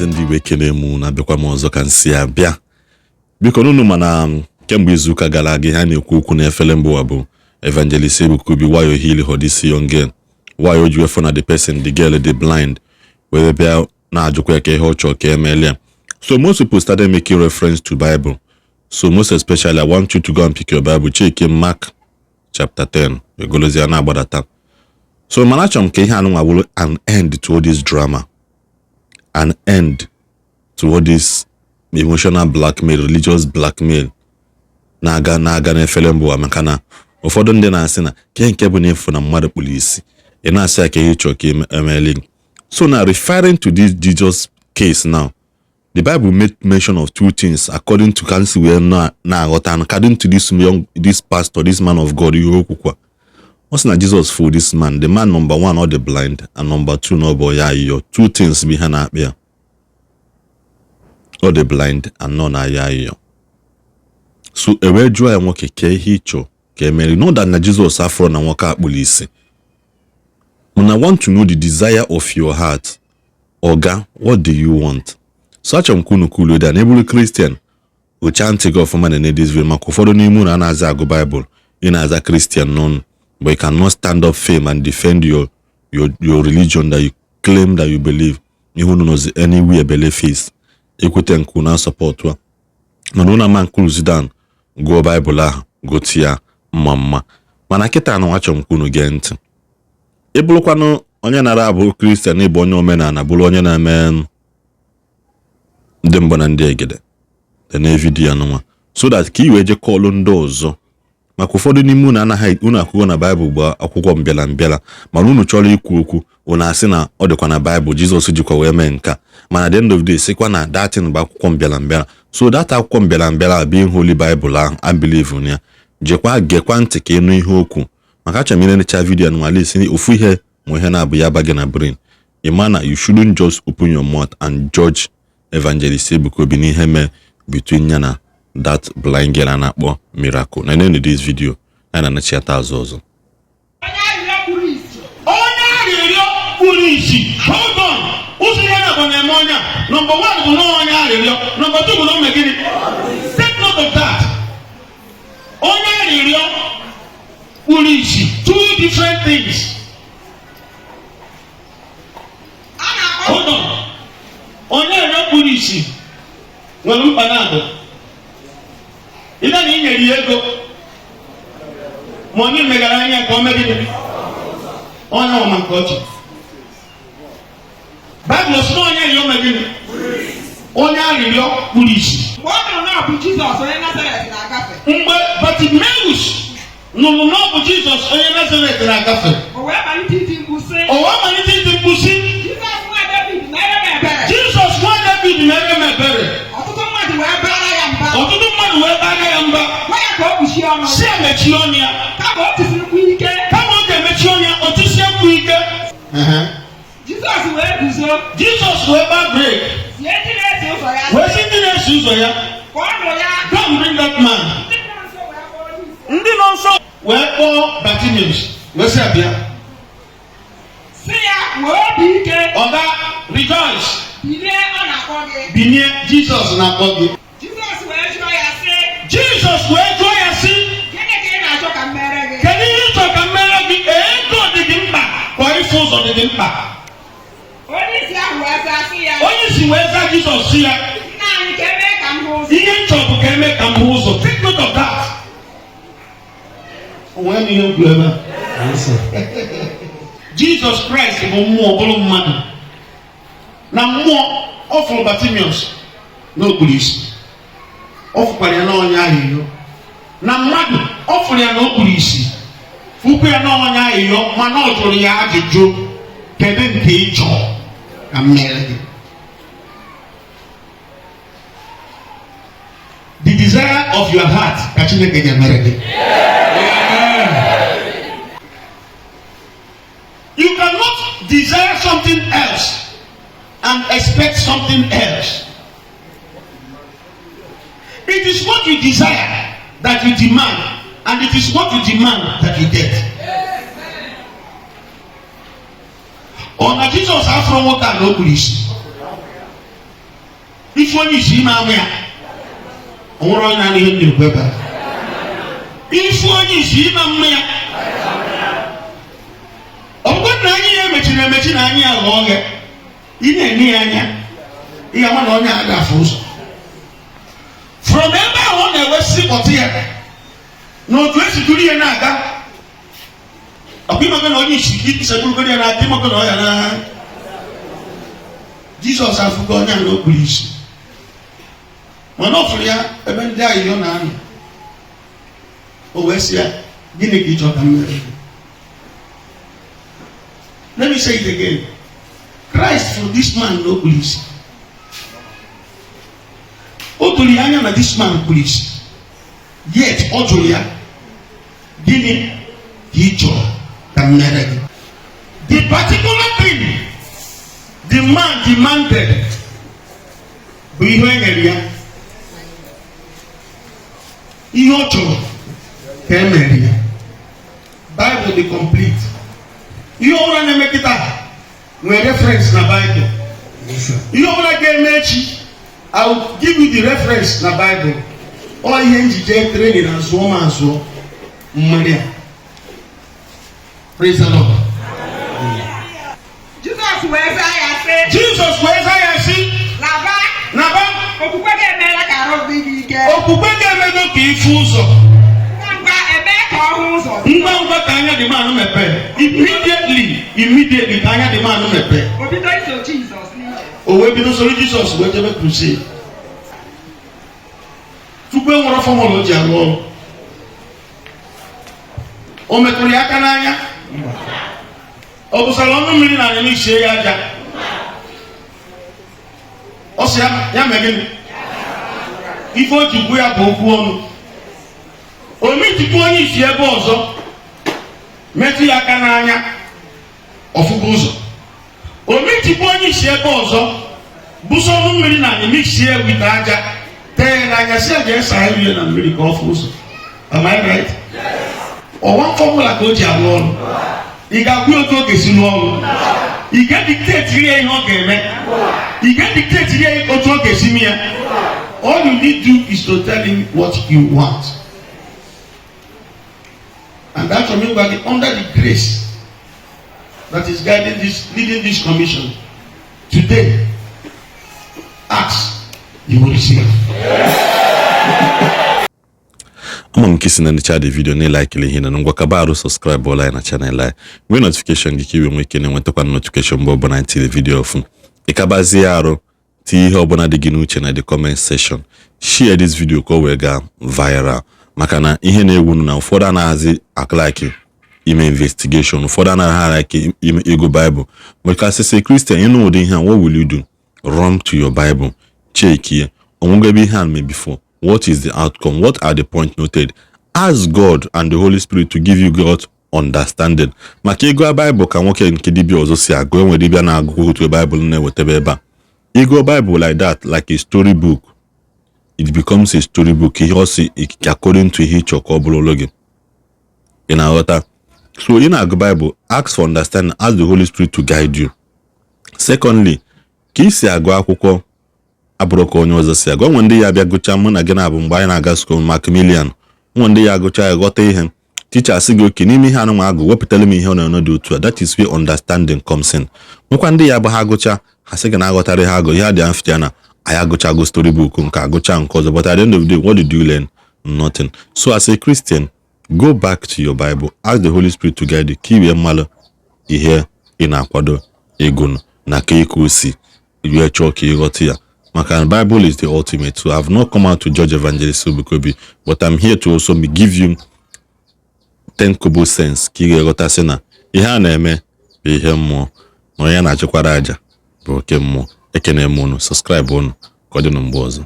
Ndi Igbo ekele mụ na bịakwa m ọzọ ka nsi abịa biko nunu mana kemgbe izuụka gara aga ha na-ekwu okwu na efele mbụ bụ Evangelist Ebuka Obi why you heal for this young girl, why you do for the person, the girl, the blind, where bịa na-ajụkwa ya ka ihe ọ chọọ ka emele. So most people started making reference to Bible. So most especially I want you to go and pick your Bible, check in Mark chapter 10. Egolozi na agbadata. So manacham ke ihe anụnwa wụrụ an end to all this drama. An end to all this emotional blackmail, religious blackmail. Na-aga na efele mbụ maka na ụfọdụ ndị na-asị na ke nke bụ n'efu na mmadụ polisi ị na-asị ya ka ihe chọọ ka emeli. So now referring to this Jesus case now, the Bible made mention of two things according to counsel we na according to this pastor, this man of God. What's not Jesus for this man? The man number one, or the blind, and number two, no boy, yeah, two things behind up here. Or the blind and none are. So a way joy and walk a hicho, Kemeri, know that Jesus afro and walk up police. When I want to know the desire of your heart, Oga, what do you want? Such a kunu than able Christian who can't take off man and this will mako for the moon and as a Bible in as a Christian known, but you cannot stand up firm and defend your religion that you claim that you believe. You who knows anywhere belief is. Equity kuna support wa. No man cools down. Go Bible go tia mama. Manaketa no watch kunu gent. Ebulukwano onye nara abụ Christian ịbụ onye omenala bụrụ onye na-eme ndị mbọ na ndị egede the na video anụnwa so that ka iwe je kọlụ ndị ọzọ maka ụfọdụ n'ime unu anaghị unu akwụkwọ na Bible bụ akwụkwọ mbịala mana unu chọrọ ikwu okwu unu asị na ọ dịkwa na Bible Jizọs jikwa wee mee nka mana the end of the day sikwa na datin bụ akwụkwọ mbịala so that akwụkwọ mbịala being holy Bible ahụ I believe in ya jekwa gekwa ntị ka ịnụ ihe okwu maka achọrọ m ilecha video anụnwa lesi ofu ihe mwe na abu ya bage na brain. Imana, you shouldn't just open your mouth and judge Evangelist Ebuka Obi n'ihe me between yana that blind girl and akpo miracle. Na end of this video, na na chiata azozo. Hold on. Number one, number two, take note of that. Two different things. Hold on. Onye na polisi nwere mpanado. Ila ni nyeri ego. Money megara anya ka o megide. Onye o man coach. Bible so onye yo megide. Onye arịrịọ polisi. What na bụ Jesus onye Nazareth na-agafe. Mgbe Bartimaeus nụrụ na ọ bụ Jesus onye Nazareth na-agafe. O wee malite iti mkpu sị. Jesus nwa David mere mebere. Ọtụtụ mmadụ wee bara ya mba. Waya ka o kpuchie ọnụ. Si emechi ọnụ ya. Kama o tisirikwu ike. Kama ọ ga-emechi ọnụ ya, o tisiekwu ike. Jizọs wee guzo. Jesus wee gba break. Sie ndị na-esi ụzọ ya. Wee si ndị na-esi ụzọ ya. Ka ọ nụ ya. Go and bring that man. Ndị nọ nso wee kpọọ Bartimaeus. Wee sị abịa. Si ya wee obi ike. Oga, rejoice. Bilie ọ na-akpọ gị. Bilie, Jesus na-akpọ gị. Jizọs wee jụọ ya sị. Gịnị ka ị na-achọ ka m mere gị? Kedu ihe ị chọrọ ka m mere gị? Ego dị gị mkpa ka ịfụ ụzọ dị gị mkpa. Onye isi ahụ wee zaa sị ya. Onye isi wee zaa Jizọs sị ya. Nna anyị ka eme ka m hụ ụzọ. Ihe m chọrọ bụ ka eme ka m hụ ụzọ. Take note of that. Onwe m ihe gwuru ebe a. Jesus Christ bụ mmụọ bụrụ mmadụ. Na mmụọ ọ fụrụ Bartimaeus n'okpuru isi. Ọ fụkwara ya n'ọnya ahịhịa. Na mmadụ ọ fụrụ ya n'okpuru isi. Fụkwa ya n'ọnya ahịhịa mana ọ jụrụ ya ajụjụ kedu nke ị chọrọ ka m mere gị. The desire of your heart ka Chineke ga-emere gị. You cannot desire something else and expect something else. It is what you desire that you demand, and it is what you demand that you get. Ona Jesus afro nwoke a n'okpuru isi. ifu onye isi ime amụ ya onwere onye na ihe ndị ekwe bara ifu onye isi ime amụ ya ọgwụ na anyị ya emechi na anyị aghọ oghe ị na-ene ya anya ihe ama na onye a ga-afụ ụzọ from ebe ahụ ọ na-ewesi kpọtụ ya na otu esi duru ihe na-aga ọkwa ịmaga na onye isi iseburugoro ya na-adị ịmaga na ọ ya na Jizọs afụgo onye a n'okpuru isi mana ọ fụrụ ya ebe ndị ahịhịa na-anọ o wee sị ya gịnị ka ị chọrọ ka m mere? Let me say it again. Christ for this man no police. O tụrụ ya anya na this man police. Yet ọ jụrụ ya gịnị ka ị chọrọ ka m mere gị? The particular thing the man demanded bụ ihe e nyere ya. Ihe ọ chọrọ ka e mere ya. Bible dị complete. Ihe ọbụla na-eme kịta nwere reference na Bible. Ihe ọbụla ga-eme echi I will give you the reference na Bible. Ọ ihe njije training azụọ ma azụọ mmiri a. Praise the Lord. Jesus wee zaa ya sị. Jesus wee zaa ya sị. Naba. Okwukwe ga-emela ka ahụ dị gị ike. Okwukwe ga-emego ka ịfụ ụzọ. Ngwa ebe ka ọ hụ ụzọ. Ngwa ka anya dị mmanụ mepee. Immediately ka anya dị mmanụ mepee. O bido iso Jizọs n'ije. O wee bido soro Jizọs wee jebe crusade. Tupu e nwere fọmụlụ o ji arụ ọrụ. O metụrụ ya aka n'anya. Ọ bụsara ọnụ mmiri na anyị ichie ya aja. Ọ sị ya mee gịnị? Ife o ji gwu ya bụ okwu ọnụ. Omitikwu onye isi ebe ọzọ metụ ya aka n'anya ọfụgo ụzọ. Omitikwu onye isi ebe ọzọ buso ọnụ mmiri na anyị ichie wite aja tee n'anya si aja esa ihe na mmiri ka ọ fụ ụzọ. Am I right? Ọwa fọmụla ka o ji arụ ọrụ. Ị ga-agwụ otu oge si n'ọrụ. Ị ga-edikteti ihe ọ ga-eme. Ị ga-edikteti ihe otu oge si mee ya. All you need to do is to tell him what you want. And that's what I mean under the grace that is leading this commission. Today, ask, you will receive. I'm kissing and the video ne like ile hina ngwa kabaru subscribe online na channel like we notification gikiwe mwekene nwetokwa notification bobo na the video ofu ikabazi yaro ti ihe obona dị gị n'uche na the comment section share this video ka o wee gaa viral maka na ihe na-ewu na ụfọdụ anaghịzi aklike ime investigation ụfọdụ anaghị like ime ego Bible because as a Christian you know the ihe what will you do? Run to your Bible, check here onwego ebe ihe me before. What is the outcome? What are the points noted? Ask God and the Holy Spirit to give you God's understanding. Maka ego Bible ka nwoke nke dibia ọzọ si agụ enwe dibia na agụ otu Bible na wetebe ebe a. Ego Bible like that, like a storybook. It becomes a storybook. He also according to each okobology. In our water. So in our Bible, ask for understanding, ask the Holy Spirit to guide you. Secondly, ka isi agụ akwụkwọ abụrụka onye ọzọ si agụ ndị ya bịa gụcha mụ na gị na-abụ mgbe anyị na-aga school Macmillian ndị ya gụcha ya ghọta ihe teacher sị gị oke n'ime ihe anụ agụ wepụtara m ihe ọ na dị otu a. That is where understanding comes in. Nwekwa ndị ya bụ ha gụcha ha sị gị na aghọtara ha agụ ihe dị amfịa na anyị agụchago storybook nke agụcha nke ọzọ, but at the end of the day what did you learn? Nothing. So as a Christian, go back to your Bible, ask the Holy Spirit to guide you ka iwee mmalụ ihe ị na-akwado ego na ka ike si iwe chọọ ka ịghọta ya. Maka Bible is the ultimate. So I have not come out to judge Evangelist Ebuka Obi, but I'm here to also give you 10 kobo cents ka ị ga-eghọta sị na ihe a na-eme bụ ihe mmụọ na onye na-achịkwara aja bụ oke mmụọ. Ekene m unu, subscribe unu ka ọ dị na mgbe ọzọ.